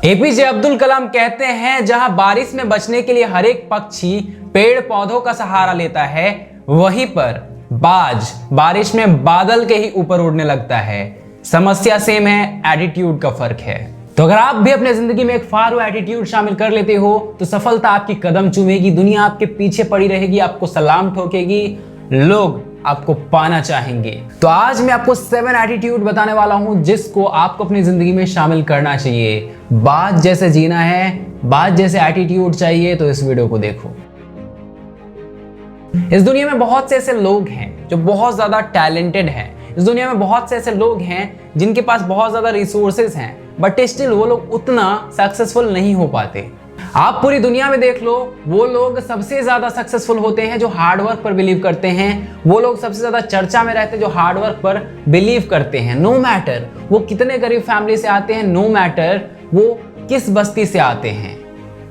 APJ Abdul Kalam कहते हैं, जहां बारिश में बचने के लिए हर एक पक्षी पेड़ पौधों का सहारा लेता है, वहीं पर बाज बारिश में बादल के ही ऊपर उड़ने लगता है। समस्या सेम है, एटीट्यूड का फर्क है। तो अगर आप भी अपने जिंदगी में एक फारो एटीट्यूड शामिल कर लेते हो तो सफलता आपकी कदम चूमेगी, दुनिया आपके पीछे पड़ी रहेगी, आपको सलाम ठोकेगी, लोग आपको पाना चाहेंगे। तो आज मैं आपको 7 एटीट्यूड बताने वाला हूं जिसको आपको अपनी जिंदगी में शामिल करना चाहिए। बात जैसे जीना है, बात जैसे एटीट्यूड चाहिए, तो इस वीडियो को देखो। इस दुनिया में बहुत से ऐसे लोग हैं जो बहुत ज्यादा टैलेंटेड हैं। इस दुनिया में बहुत से ऐसे लोग हैं जिनके पास बहुत ज्यादा रिसोर्सेज हैं, बट स्टिल वो लोग उतना सक्सेसफुल नहीं हो पाते। आप पूरी दुनिया में देख लो, वो लोग सबसे ज्यादा सक्सेसफुल होते हैं जो हार्डवर्क पर बिलीव करते हैं। वो लोग सबसे ज्यादा चर्चा में रहते हैं जो हार्डवर्क पर बिलीव करते हैं। नो मैटर वो कितने गरीब फैमिली से आते हैं, नो मैटर वो किस बस्ती से आते हैं,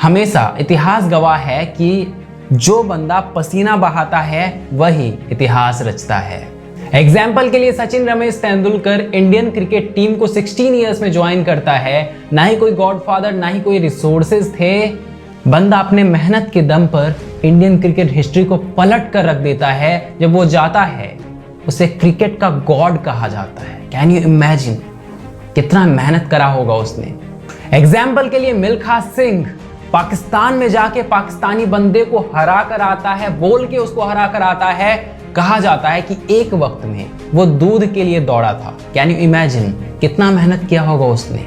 हमेशा इतिहास गवाह है कि जो बंदा पसीना बहाता है वही इतिहास रचता है। एग्जाम्पल के लिए Sachin Ramesh Tendulkar Indian cricket team को 16 इयर्स में ज्वाइन करता है। ना ही कोई गॉडफादर, ना ही कोई रिसोर्सेज थे। बंदा अपने मेहनत के दम पर इंडियन क्रिकेट हिस्ट्री को पलट कर रख देता है। जब वो जाता है उसे क्रिकेट का गॉड कहा जाता है। कैन यू इमेजिन कितना मेहनत करा होगा उसने। एग्जाम्पल के लिए मिल्खा सिंह पाकिस्तान में जाके पाकिस्तानी बंदे को हरा कर आता है, बोल के उसको हरा कर आता है। कहा जाता है कि एक वक्त में वो दूध के लिए दौड़ा था। कैन यू इमेजिन कितना मेहनत किया होगा उसने।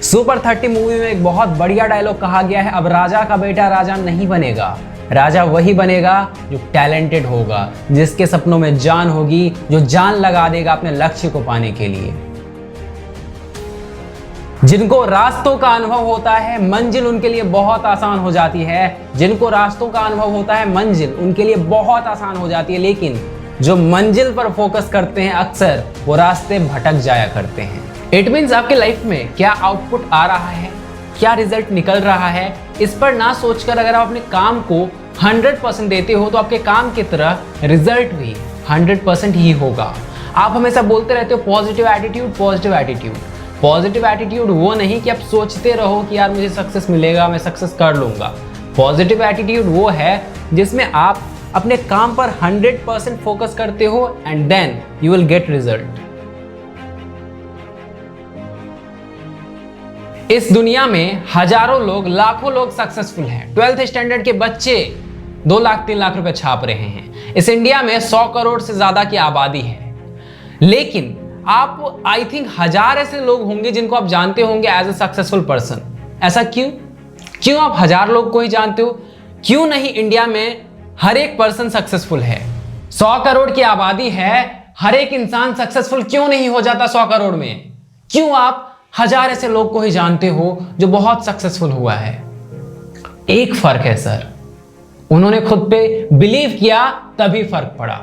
सुपर 30 मूवी में एक बहुत बढ़िया डायलॉग कहा गया है, अब राजा का बेटा राजा नहीं बनेगा, राजा वही बनेगा जो टैलेंटेड होगा, जिसके सपनों में जान होगी, जो जान लगा देगा अपने लक्ष्य को पाने के लिए। जिनको रास्तों का अनुभव होता है मंजिल उनके लिए बहुत आसान हो जाती है। जिनको रास्तों का अनुभव होता है मंजिल उनके लिए बहुत आसान हो जाती है, लेकिन जो मंजिल पर फोकस करते हैं अक्सर वो रास्ते भटक जाया करते हैं। इट मीन्स आपके लाइफ में क्या आउटपुट आ रहा है, क्या रिजल्ट निकल रहा है, इस पर ना सोचकर अगर आप अपने काम को 100% देते हो तो आपके काम की तरह रिजल्ट भी 100% ही होगा। आप हमेशा बोलते रहते हो positive attitude, positive attitude. Positive attitude वो नहीं कि आप सोचते रहो कि यार मुझे सक्सेस मिलेगा, मैं सक्सेस कर लूंगा। पॉजिटिव एटीट्यूड वो है जिसमें आप अपने काम पर 100% फोकस करते हो and then you will get result. इस दुनिया में हजारों लोग, लाखों लोग सक्सेसफुल हैं। 12th स्टैंडर्ड के बच्चे 2 लाख 3 लाख रुपए छाप रहे हैं। इस इंडिया में 100 करोड़ से ज्यादा की आबादी है, लेकिन आप आई थिंक 1000 ऐसे लोग होंगे जिनको आप जानते होंगे एज ए सक्सेसफुल पर्सन। ऐसा क्यों आप 1000 लोग को ही जानते हो? क्यों नहीं इंडिया में हर एक पर्सन सक्सेसफुल है? 100 करोड़ की आबादी है, हर एक इंसान सक्सेसफुल क्यों नहीं हो जाता 100 करोड़ में? क्यों आप 1000 ऐसे लोग को ही जानते हो जो बहुत सक्सेसफुल हुआ है? एक फर्क है सर, उन्होंने खुद पे बिलीव किया तभी फर्क पड़ा।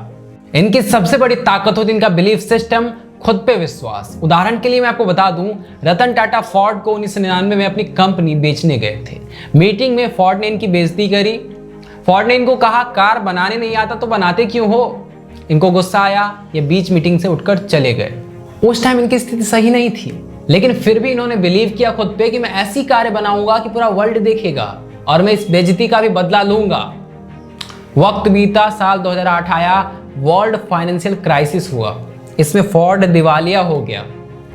इनकी सबसे बड़ी ताकत होती इनका बिलीफ सिस्टम, खुद पे विश्वास। उदाहरण के लिए मैं आपको बता दूं, रतन टाटा फोर्ड को 1999 में अपनी कंपनी बेचने गए थे। मीटिंग में फोर्ड ने इनकी बेइज्जती करी। फोर्ड ने इनको कहा कार बनाने नहीं आता तो बनाते क्यों हो? इनको गुस्सा आया, ये बीच मीटिंग से उठकर चले गए। उस टाइम इनकी स्थिति सही नहीं थी, लेकिन फिर भी इन्होंने बिलीव किया खुद पे कि मैं ऐसी कारें बनाऊंगा कि पूरा वर्ल्ड देखेगा और मैं इस बेइज्जती का भी बदला लूंगा। वक्त बीता, साल 2008 आया, वर्ल्ड फाइनेंशियल क्राइसिस हुआ। इसमें फोर्ड दिवालिया हो गया,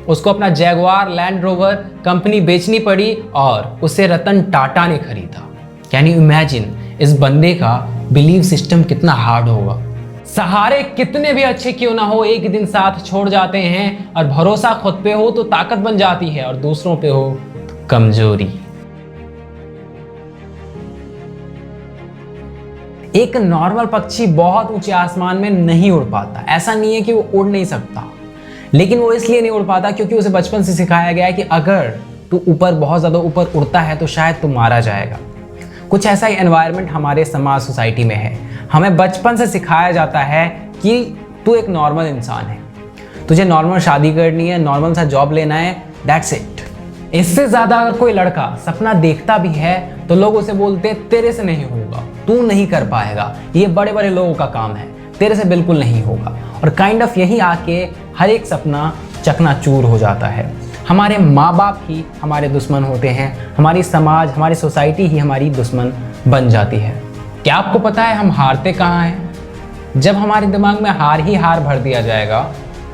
उसको अपना जैगुआर लैंड रोवर कंपनी बेचनी पड़ी और उसे रतन टाटा ने खरीदा। कैन यू इमेजिन इस बंदे का बिलीव सिस्टम कितना हार्ड होगा। सहारे कितने भी अच्छे क्यों ना हो, एक दिन साथ छोड़ जाते हैं, और भरोसा खुद पे हो तो ताकत बन जाती है और दूसरों पे हो तो कमजोरी। एक नॉर्मल पक्षी बहुत ऊंचे आसमान में नहीं उड़ पाता। ऐसा नहीं है कि वो उड़ नहीं सकता, लेकिन वो इसलिए नहीं उड़ पाता क्योंकि उसे बचपन से सिखाया गया है कि अगर तू ऊपर, बहुत ज्यादा ऊपर उड़ता है तो शायद तू मारा जाएगा। कुछ ऐसा ही एनवायरनमेंट हमारे समाज, सोसाइटी में है। हमें बचपन से सिखाया जाता है कि तू एक नॉर्मल इंसान है, तुझे नॉर्मल शादी करनी है, नॉर्मल सा जॉब लेना है, दैट्स इट। इससे ज्यादा अगर कोई लड़का सपना देखता भी है तो लोग उसे बोलते हैं तेरे से नहीं होगा, तू नहीं कर पाएगा, ये बड़े बड़े लोगों का काम है, तेरे से बिल्कुल नहीं होगा। और काइंड ऑफ यही आके हर एक सपना चकनाचूर हो जाता है। हमारे माँ बाप ही हमारे दुश्मन होते हैं, हमारी समाज, हमारी सोसाइटी ही हमारी दुश्मन बन जाती है। क्या आपको पता है हम हारते कहाँ हैं? जब हमारे दिमाग में हार ही हार भर दिया जाएगा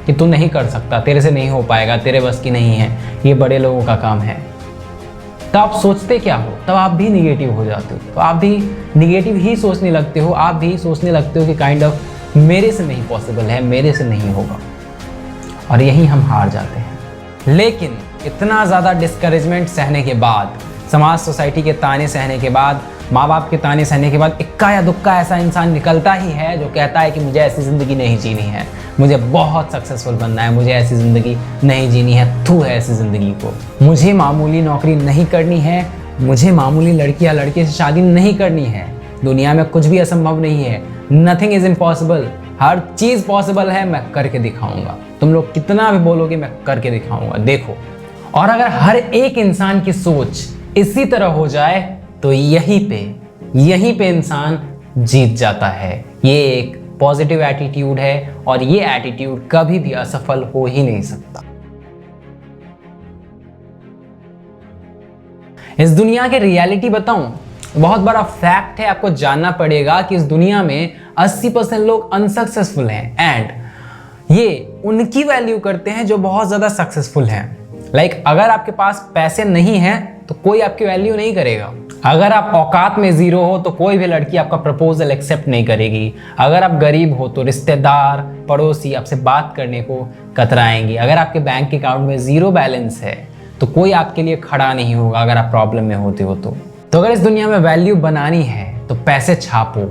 कि तू नहीं कर सकता, तेरे से नहीं हो पाएगा, तेरे बस की नहीं है, ये बड़े लोगों का काम है, तब आप सोचते क्या हो? तब आप भी निगेटिव हो जाते हो, तो आप भी निगेटिव ही सोचने लगते हो, आप भी सोचने लगते हो कि काइंड ऑफ मेरे से नहीं पॉसिबल है, मेरे से नहीं होगा, और यही हम हार जाते हैं। लेकिन इतना ज़्यादा डिस्करेजमेंट सहने के बाद, समाज सोसाइटी के ताने सहने के बाद, माँ बाप के ताने सहने के बाद इक्का या दुक्का ऐसा इंसान निकलता ही है जो कहता है कि मुझे ऐसी ज़िंदगी नहीं जीनी है, मुझे बहुत सक्सेसफुल बनना है, मुझे ऐसी ज़िंदगी नहीं जीनी है, थू है ऐसी ज़िंदगी को, मुझे मामूली नौकरी नहीं करनी है, मुझे मामूली लड़की या लड़के से शादी नहीं करनी है, दुनिया में कुछ भी असंभव नहीं है, nothing is impossible, her cheese possible है, मैं करके दिखाऊंगा, तुम लोग कितना भी बोलोगे मैं करके दिखाऊंगा, देखो। और अगर हर एक इंसान की सोच इसी तरह हो जाए तो यहीं पे इंसान जीत जाता है। ये एक पॉजिटिव एटीट्यूड है और ये एटीट्यूड कभी भी असफल हो ही नहीं सकता। इस दुनिया की रियलिटी बताऊं, बहुत बड़ा फैक्ट है, आपको जानना पड़ेगा कि इस दुनिया में 80% लोग अनसक्सेसफुल हैं एंड ये उनकी वैल्यू करते हैं जो बहुत ज़्यादा सक्सेसफुल हैं। लाइक अगर आपके पास पैसे नहीं हैं तो कोई आपकी वैल्यू नहीं करेगा, अगर आप औकात में ज़ीरो हो तो कोई भी लड़की आपका प्रपोजल एक्सेप्ट नहीं करेगी, अगर आप गरीब हो तो रिश्तेदार पड़ोसी आपसे बात करने को कतराएंगे, अगर आपके बैंक अकाउंट में ज़ीरो बैलेंस है तो कोई आपके लिए खड़ा नहीं होगा अगर आप प्रॉब्लम में होते हो तो अगर इस दुनिया में वैल्यू बनानी है तो पैसे छापो।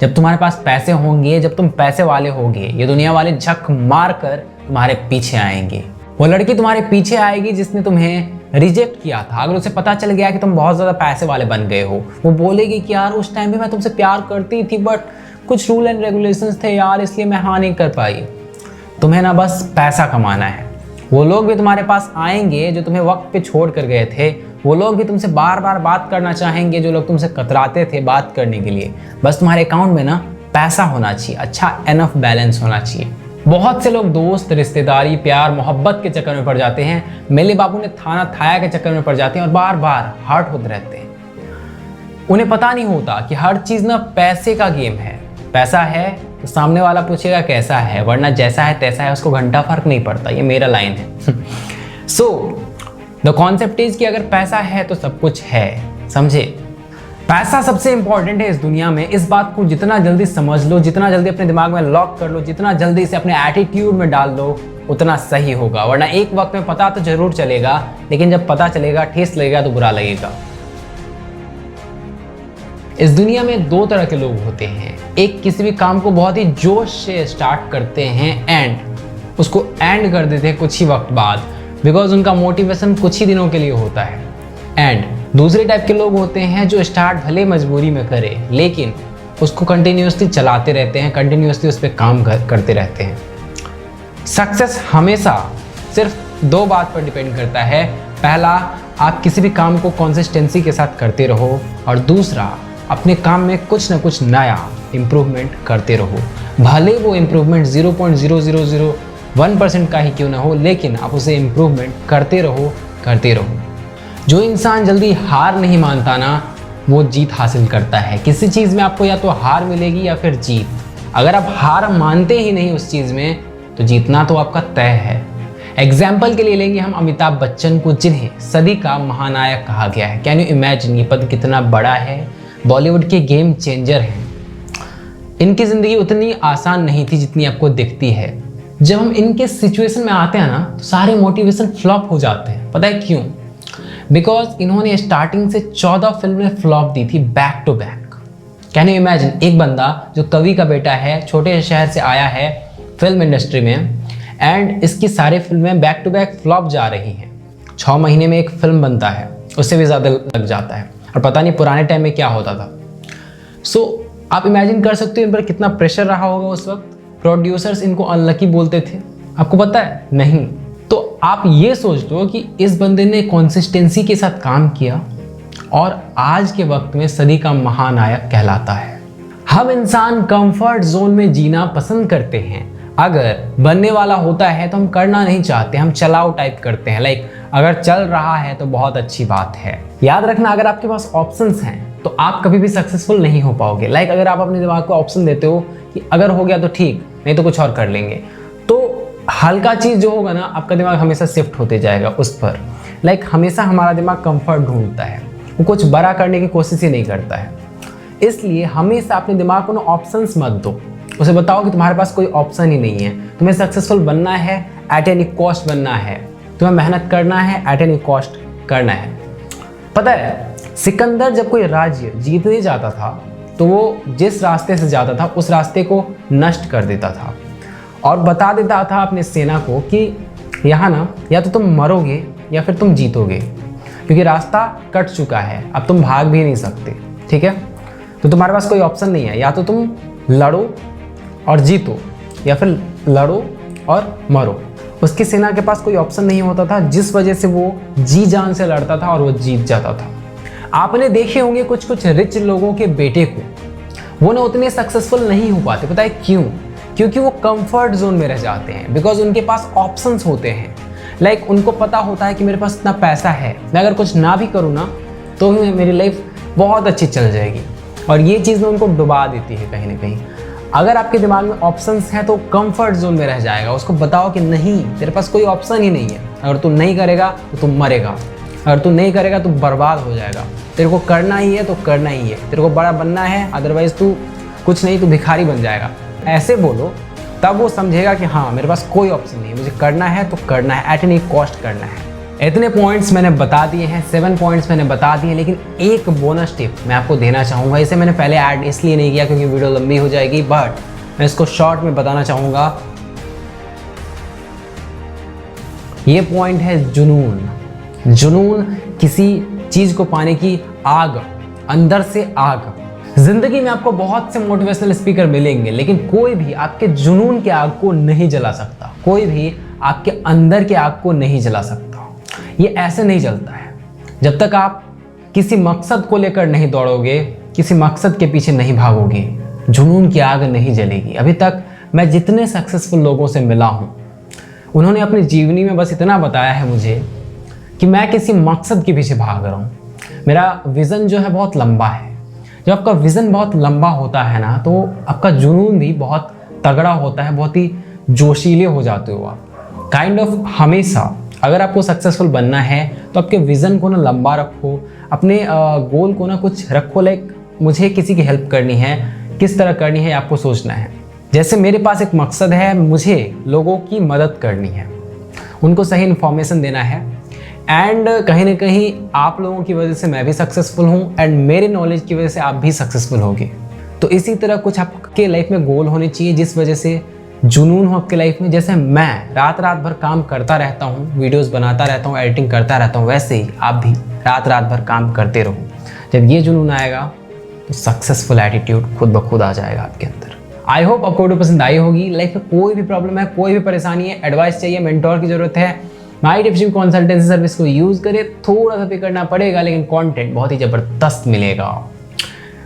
जब तुम्हारे पास पैसे होंगे, जब तुम पैसे वाले होगे, ये दुनिया वाले झक मार कर तुम्हारे पीछे आएंगे। वो लड़की तुम्हारे पीछे आएगी जिसने तुम्हें रिजेक्ट किया था, अगर उसे पता चल गया कि तुम बहुत ज़्यादा पैसे वाले बन गए हो, वो बोलेगी कि यार उस टाइम पे मैं तुमसे प्यार करती थी बट कुछ रूल एंड रेगुलेशंस थे यार, इसलिए मैं हाँ नहीं कर पाई। तुम्हें ना बस पैसा कमाना है। वो लोग भी तुम्हारे पास आएंगे जो तुम्हें वक्त पे छोड़ कर गए थे, वो लोग भी तुमसे बार बार बात करना चाहेंगे जो लोग तुमसे कतराते थे बात करने के लिए। बस तुम्हारे अकाउंट में ना पैसा होना चाहिए, अच्छा एनफ बैलेंस होना चाहिए। बहुत से लोग दोस्त, रिश्तेदारी, प्यार, मोहब्बत के चक्कर में पड़ जाते हैं, मेले बाबू ने थाना थाया के चक्कर में पड़ जाते हैं और बार बार हर्ट होते रहते हैं। उन्हें पता नहीं होता कि हर चीज़ ना पैसे का गेम है। पैसा है तो सामने वाला पूछेगा कैसा है, वरना जैसा है तैसा है, उसको घंटा फर्क नहीं पड़ता। ये मेरा लाइन है। सो द कॉन्सेप्ट इज कि अगर पैसा है तो सब कुछ है, समझे। पैसा सबसे इंपॉर्टेंट है इस दुनिया में। इस बात को जितना जल्दी समझ लो, जितना जल्दी अपने दिमाग में लॉक कर लो, जितना जल्दी इसे अपने एटीट्यूड में डाल दो, उतना सही होगा। वरना एक वक्त में पता तो जरूर चलेगा, लेकिन जब पता चलेगा, ठेस लगेगा तो बुरा लगेगा। इस दुनिया में दो तरह के लोग होते हैं। एक किसी भी काम को बहुत ही जोश से स्टार्ट करते हैं एंड उसको एंड कर देते हैं कुछ ही वक्त बाद, बिकॉज उनका मोटिवेशन कुछ ही दिनों के लिए होता है। एंड दूसरे टाइप के लोग होते हैं जो स्टार्ट भले मजबूरी में करें, लेकिन उसको कंटिन्यूसली चलाते रहते हैं, कंटिन्यूसली उस पर काम करते रहते हैं। सक्सेस हमेशा सिर्फ दो बात पर डिपेंड करता है। पहला, आप किसी भी काम को कंसिस्टेंसी के साथ करते रहो, और दूसरा, अपने काम में कुछ ना कुछ नया इम्प्रूवमेंट करते रहो। भले वो इम्प्रूवमेंट 0.0001% का ही क्यों ना हो, लेकिन आप उसे इम्प्रूवमेंट करते रहो। जो इंसान जल्दी हार नहीं मानता ना, वो जीत हासिल करता है। किसी चीज़ में आपको या तो हार मिलेगी या फिर जीत। अगर आप हार मानते ही नहीं उस चीज़ में, तो जीतना तो आपका तय है। एग्जाम्पल के लिए लेंगे हम अमिताभ बच्चन को, जिन्हें सदी का महानायक कहा गया है। कैन यू इमेजिन, ये पद कितना बड़ा है। बॉलीवुड के गेम चेंजर हैं। इनकी ज़िंदगी उतनी आसान नहीं थी जितनी आपको दिखती है। जब हम इनके सिचुएशन में आते हैं ना, तो सारे मोटिवेशन फ्लॉप हो जाते हैं। पता है क्यों? बिकॉज इन्होंने स्टार्टिंग से 14 फिल्में फ्लॉप दी थी back to back. Can you imagine, एक बंदा जो कवि का बेटा है, छोटे शहर से आया है फिल्म इंडस्ट्री में, एंड इसकी सारी फिल्में बैक टू बैक फ्लॉप जा रही हैं। 6 महीने में एक फिल्म बनता है, उससे भी ज़्यादा लग जाता है। और पता नहीं पुराने टाइम में क्या होता था। सो आप इमेजिन कर सकते हो इन पर कितना प्रेशर रहा होगा उस वक्त। प्रोड्यूसर्स इनको अनलकी बोलते थे, आपको पता है? नहीं। तो आप ये सोच लो कि इस बंदे ने कंसिस्टेंसी के साथ काम किया और आज के वक्त में सदी का महानायक कहलाता है। हम इंसान कंफर्ट जोन में जीना पसंद करते हैं, अगर बनने वाला होता है तो हम करना नहीं चाहते, हम चलाओ टाइप करते हैं। लाइक अगर चल रहा है तो बहुत अच्छी बात है। याद रखना, अगर आपके पास ऑप्शंस हैं तो आप कभी भी सक्सेसफुल नहीं हो पाओगे। लाइक अगर आप अपने दिमाग को ऑप्शन देते हो कि अगर हो गया तो ठीक, नहीं तो कुछ और कर लेंगे, तो हल्का चीज़ जो होगा ना, आपका दिमाग हमेशा शिफ्ट होते जाएगा उस पर। लाइक हमेशा हमारा दिमाग कंफर्ट ढूंढता है, वो कुछ बड़ा करने की कोशिश ही नहीं करता है। इसलिए हमेशा अपने दिमाग को ना ऑप्शंस मत दो, उसे बताओ कि तुम्हारे पास कोई ऑप्शन ही नहीं है। तुम्हें सक्सेसफुल बनना है, एट एनी कॉस्ट बनना है, तुम्हें मेहनत करना है, एट एनी कॉस्ट करना है। पता है, सिकंदर जब कोई राज्य जीतने जाता था तो वो जिस रास्ते से जाता था उस रास्ते को नष्ट कर देता था और बता देता था अपने सेना को कि यहाँ ना या तो तुम मरोगे या फिर तुम जीतोगे, क्योंकि रास्ता कट चुका है, अब तुम भाग भी नहीं सकते। ठीक है, तो तुम्हारे पास कोई ऑप्शन नहीं है, या तो तुम लड़ो और जीतो या फिर लड़ो और मरो। उसकी सेना के पास कोई ऑप्शन नहीं होता था, जिस वजह से वो जी जान से लड़ता था और वो जीत जाता था। आपने देखे होंगे कुछ कुछ रिच लोगों के बेटे को, वो ना उतने सक्सेसफुल नहीं हो पाते। पता है क्यों? क्योंकि वो कंफर्ट जोन में रह जाते हैं, बिकॉज उनके पास ऑप्शंस होते हैं। लाइक उनको पता होता है कि मेरे पास इतना पैसा है, मैं अगर कुछ ना भी करूँ ना तो भी मेरी लाइफ बहुत अच्छी चल जाएगी, और ये चीज़ में उनको डुबा देती है कहीं ना कहीं। अगर आपके दिमाग में ऑप्शंस हैं तो कंफर्ट जोन में रह जाएगा। उसको बताओ कि नहीं, तेरे पास कोई ऑप्शन ही नहीं है, अगर तू नहीं करेगा तो तू मरेगा, अगर तू नहीं करेगा तो बर्बाद हो जाएगा। तेरे को करना ही है तो करना ही है, तेरे को बड़ा बनना है, अदरवाइज तू कुछ नहीं, तू भिखारी बन जाएगा। ऐसे बोलो, तब वो समझेगा कि हाँ मेरे पास कोई ऑप्शन नहीं है, मुझे करना है तो करना है, एट एनी कॉस्ट करना है। इतने पॉइंट्स मैंने बता दिए हैं, 7 पॉइंट्स मैंने बता दिए, लेकिन एक बोनस टिप मैं आपको देना चाहूँगा। इसे मैंने पहले ऐड इसलिए नहीं किया क्योंकि वीडियो लंबी हो जाएगी, बट मैं इसको शॉर्ट में बताना चाहूँगा। ये पॉइंट है जुनून। जुनून किसी चीज़ को पाने की आग, अंदर से आग। जिंदगी में आपको बहुत से मोटिवेशनल स्पीकर मिलेंगे, लेकिन कोई भी आपके जुनून के आग को नहीं जला सकता, कोई भी आपके अंदर के आग को नहीं जला सकता। ये ऐसे नहीं चलता है। जब तक आप किसी मकसद को लेकर नहीं दौड़ोगे, किसी मकसद के पीछे नहीं भागोगे, जुनून की आग नहीं जलेगी। अभी तक मैं जितने सक्सेसफुल लोगों से मिला हूँ, उन्होंने अपनी जीवनी में बस इतना बताया है मुझे कि मैं किसी मकसद के पीछे भाग रहा हूँ, मेरा विज़न जो है बहुत लंबा है। जब आपका विज़न बहुत लंबा होता है ना, तो आपका जुनून भी बहुत तगड़ा होता है, बहुत ही जोशीले हो जाते हो आप। काइंड ऑफ हमेशा अगर आपको सक्सेसफुल बनना है तो आपके विज़न को ना लंबा रखो, अपने गोल को ना कुछ रखो। लाइक मुझे किसी की हेल्प करनी है, किस तरह करनी है आपको सोचना है। जैसे मेरे पास एक मकसद है, मुझे लोगों की मदद करनी है, उनको सही इन्फॉर्मेशन देना है, एंड कहीं ना कहीं आप लोगों की वजह से मैं भी सक्सेसफुल हूँ, एंड मेरे नॉलेज की वजह से आप भी सक्सेसफुल होगे। तो इसी तरह कुछ आपके लाइफ में गोल होने चाहिए जिस वजह से जुनून हो आपके लाइफ में। जैसे मैं रात रात भर काम करता रहता हूँ, वीडियोस बनाता रहता हूँ, एडिटिंग करता रहता हूँ, वैसे ही आप भी रात रात भर काम करते रहो। जब ये जुनून आएगा तो सक्सेसफुल एटीट्यूड खुद ब खुद आ जाएगा आपके अंदर। आई होप आपको वीडियो पसंद आई होगी। लाइफ में कोई भी प्रॉब्लम है, कोई भी परेशानी है, एडवाइस चाहिए, मेंटोर की जरूरत है, माई टिप्स कंसल्टेंसी सर्विस को यूज़ करें। थोड़ा सा पे करना पड़ेगा, लेकिन कंटेंट बहुत ही ज़बरदस्त मिलेगा।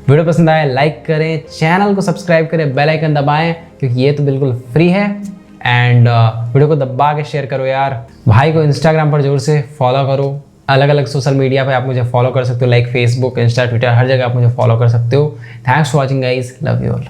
वीडियो पसंद आए लाइक करें, चैनल को सब्सक्राइब करें, बेल आइकन दबाएं क्योंकि ये तो बिल्कुल फ्री है, एंड वीडियो को दबा के शेयर करो यार। भाई को इंस्टाग्राम पर जरूर से फॉलो करो, अलग अलग सोशल मीडिया पे आप मुझे फॉलो कर सकते हो, लाइक फेसबुक, इंस्टा, ट्विटर, हर जगह आप मुझे फॉलो कर सकते हो। Thanks for watching guys, love you all.